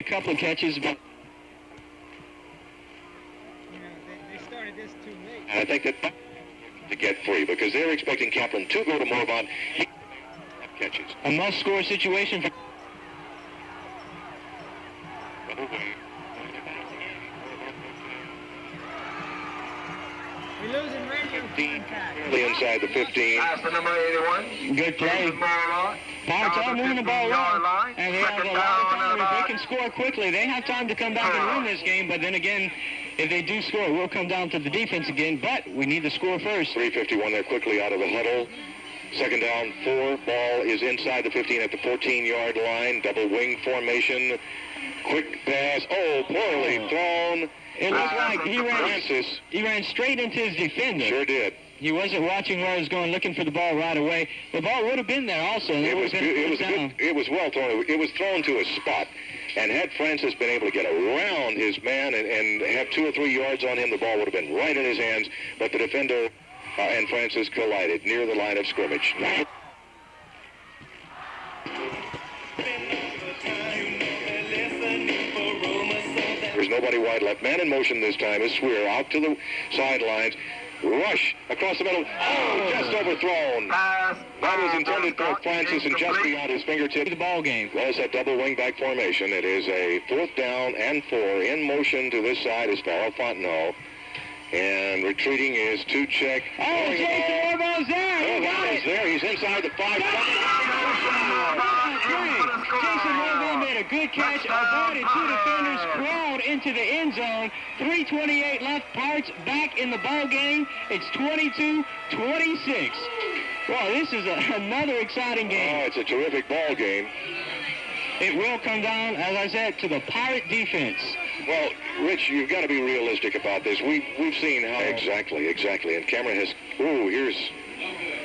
a couple of catches, but They started this too late. I think that to get free because they're expecting Kaplan to go to Morvant. Catches. a must-score situation for We're losing radio contact. Early inside the 15. Pass to number 81. good play. Pirates are moving the ball well, and they have a lot of time. If they can score quickly, they have time to come back and win this game. But then again, if they do score, it will come down to the defense again. But we need to score first. 3:51 there quickly out of the huddle. Second down, 4. Ball is inside the 15 at the 14-yard line. Double wing formation. Quick pass. Oh, poorly thrown. It looks like Francis he ran straight into his defender. sure did. He wasn't watching where he was going, looking for the ball right away. The ball would have been there also. And It was down. good. It was well thrown. It was thrown to a spot. And had Francis been able to get around his man and have 2 or 3 yards on him, the ball would have been right in his hands. But the defender and Francis collided near the line of scrimmage. There's nobody wide left. Man in motion this time is Swear out to the sidelines. Rush across the middle. Oh, just overthrown. That was intended for Francis and just beyond his fingertip. The ball game. Well, it's that double wingback formation. It is a 4th down and 4. In motion to this side is Farrell Fontenot. And retreating is Tuchek. Oh, Jason Orval's there. He got it. There. He's inside the 5. Jason Orval made a good catch, avoided 2 defenders, crawled into the end zone. 3:28 left. Pirates back in the ball game. It's 22-26. Well, this is another exciting game. Oh, it's a terrific ball game. It will come down, as I said, to the Pirate defense. Well, Rich, you've got to be realistic about this. We've seen how exactly, and Cameron has. Oh, here's.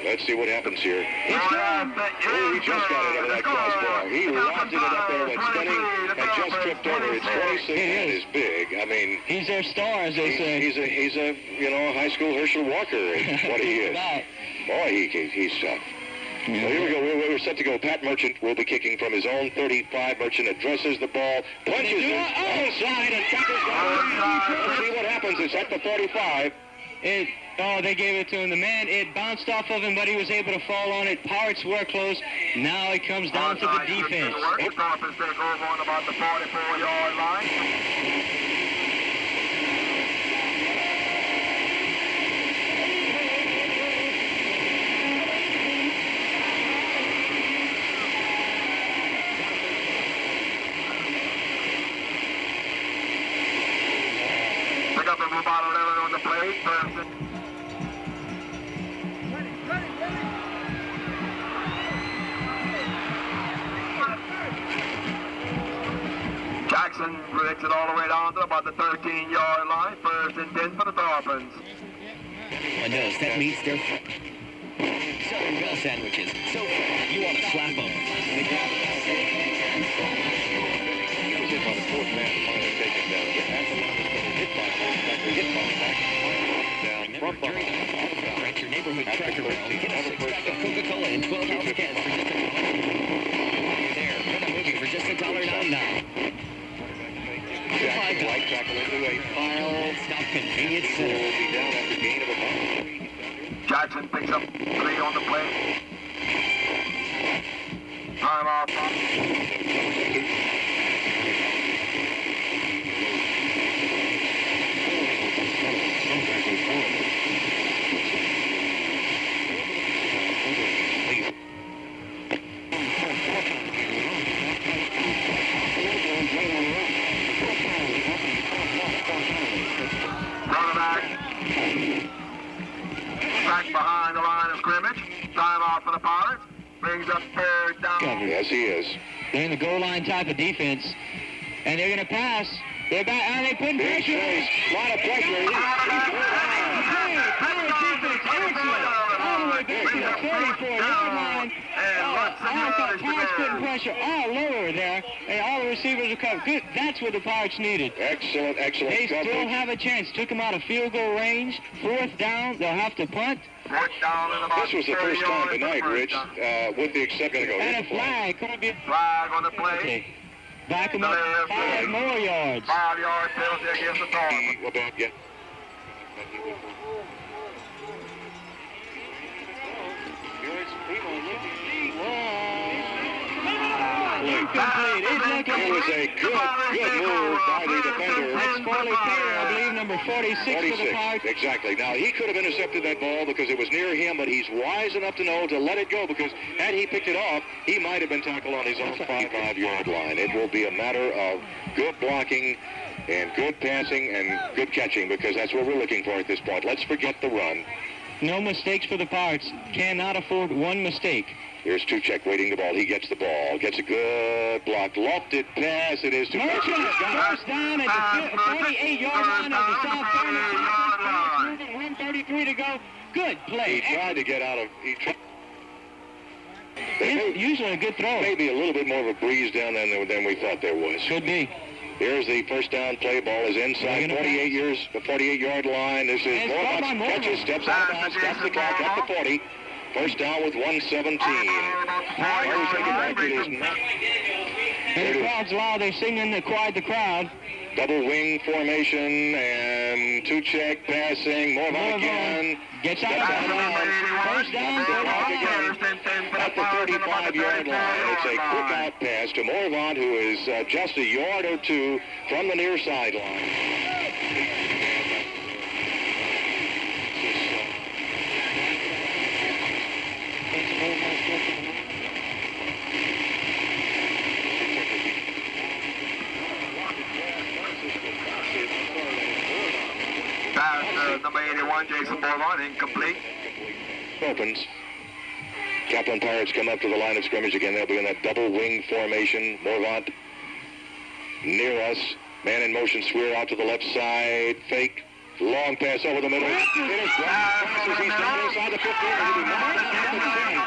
Let's see what happens here. It's good. Oh, he just got it over that crossbar. He lofted it up there, went spinning, and just tripped over. It's 26 and is big. I mean, He's their star, as they say. he's a high school Herschel Walker is what he is. Right. Boy, he's tough. Well, here we go. We're set to go. Pat Merchant will be kicking from his own 35. Merchant addresses the ball, punches it outside, and tackles the Let's see what happens. It's at the 45. They gave it to him. The man, it bounced off of him, but he was able to fall on it. Pirates were close. Now it comes down to the defense. Take over on about the 44-yard line. Pick up the about 11 on the plate. Jackson directs it all the way down to about the 13-yard line. 1st and 10 for the Dolphins. Everyone knows that means they're Southern Bell sandwiches. So you want to slap them. On the 4th man, finally taken down. Rent your neighborhood Cracker Barrel. Get a 6-pack of Coca-Cola and 12-ounce cans for just $1. You're there. Rent a movie for just $1 now. Jackson light tackle into a pile. Stop Convenience Will Center. be down after gain of about. Jackson picks up 3 on the plate. Time off. Back behind the line of scrimmage. Time off for the Pirates. Brings up 3rd down. Yes, he is. They're in the goal line type of defense, and they're going to pass. They're back. Are they putting Big pressure? space. A lot of pressure. Pirate defense, excellent. All the way back to the 34-yard line. I thought Pirates putting pressure all lower there, and all the receivers are covered. Good. That's what the Pirates needed. Excellent They still coverage. have a chance. Took them out of field goal range. 4th down. They'll have to punt. This was the first time tonight, Rich, with the exception of And a flag. Could be Flag on the play. okay. Back him up 5 more yards. 5 yard penalty against the Tar. Well, back, yeah. Incomplete. He's looking. It was a good move by the defender. That's Farley Taylor, I believe, number 46 for the 46, Parks. exactly. Now, he could have intercepted that ball because it was near him, but he's wise enough to know to let it go because had he picked it off, he might have been tackled on his own 5-yard line. It will be a matter of good blocking and good passing and good catching because that's what we're looking for at this point. Let's forget the run. No mistakes for the Parks. Cannot afford one mistake. Here's Tuchek waiting the ball. He gets the ball. Gets a good block. Lofted pass. It is to Merchant. First down at the 48-yard line of the South Carolina. 1:33 to go. Good play. He tried to get out of... Usually a good throw. Maybe a little bit more of a breeze down than we thought there was. Could be. Here's the first down play. Ball is inside the 48-yard line. This is Morvant. Catches, steps out of bounds, stops the clock at the 40. First down with 1:17. And the crowd's loud. They're singing quiet the crowd. Double wing formation and Tuchek passing. Morvant again. Gets out of bounds. First down. At the 35-yard line. It's a quick out pass to Morvant, who is just a yard or two from the near sideline. Pass number 81, Jason Morvant, incomplete. Opens. Kaplan Pirates come up to the line of scrimmage again. They'll be in that double wing formation. Morvant near us. Man in motion. Swear out to the left side. Fake. Long pass over the middle. It is Francis. He's down inside the 15. He'll be knocked down at the 10.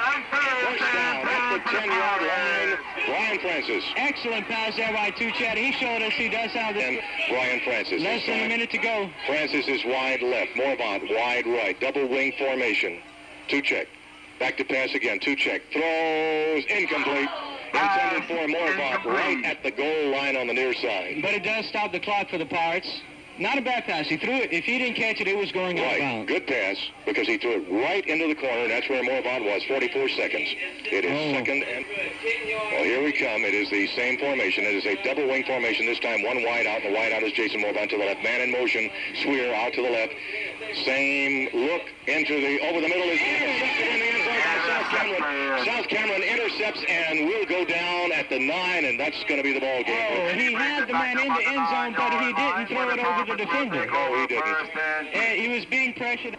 First down at the 10-yard line. Brian Francis. Excellent pass there by Tuchek. He showed us he does have And Brian Francis. less than a minute to go. Francis is wide left. Morvant wide right. Double wing formation. Tuchek. Back to pass again. Tuchek throws incomplete. Intended for Morvant right at the goal line on the near side. But it does stop the clock for the Pirates. Not a bad pass. He threw it. If he didn't catch it, it was going out of Right. bounds. Good pass because he threw it right into the corner, and that's where Morvant was. 44 seconds. It is second and... Well, here we come. It is the same formation. It is a double wing formation. This time one wide out. The wide out is Jason Morvant to the left. Man in motion. Swear out to the left. Same look into the... Over the middle is intercepted in the end zone by South Cameron. South Cameron intercepts and will go down at the 9, and that's going to be the ball game. Oh, he had the man in the end zone, but he didn't throw it over the defender. No, he didn't. And he was being pressured.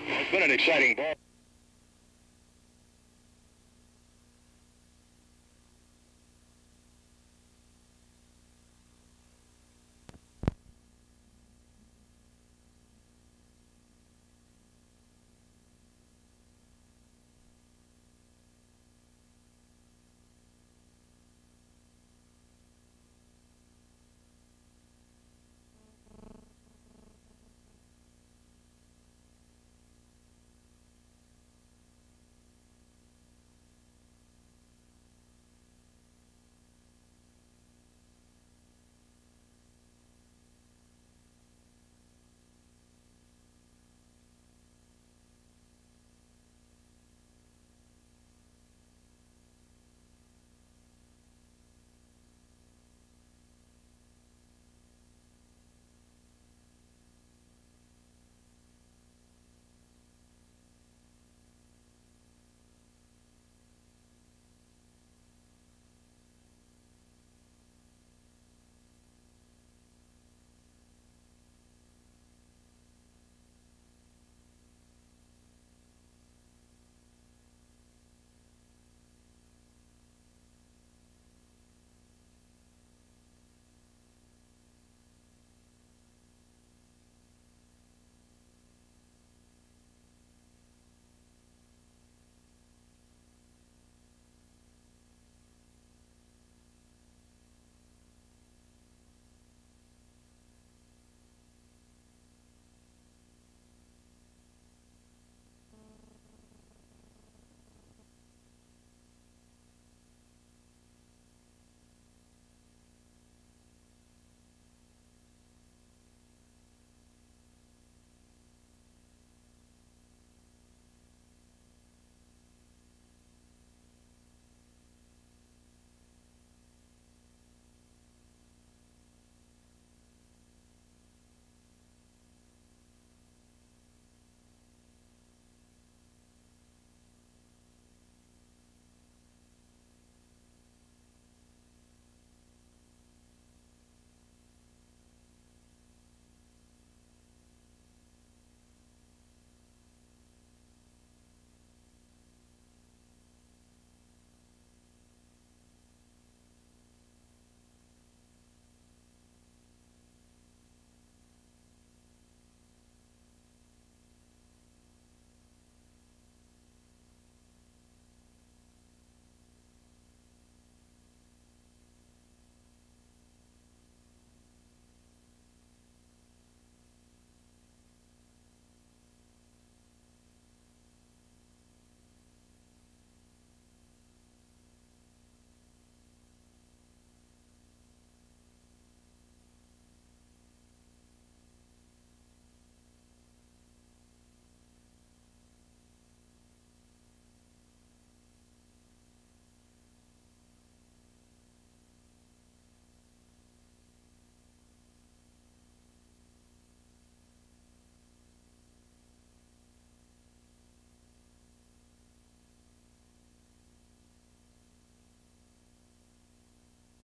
It's been an exciting ball.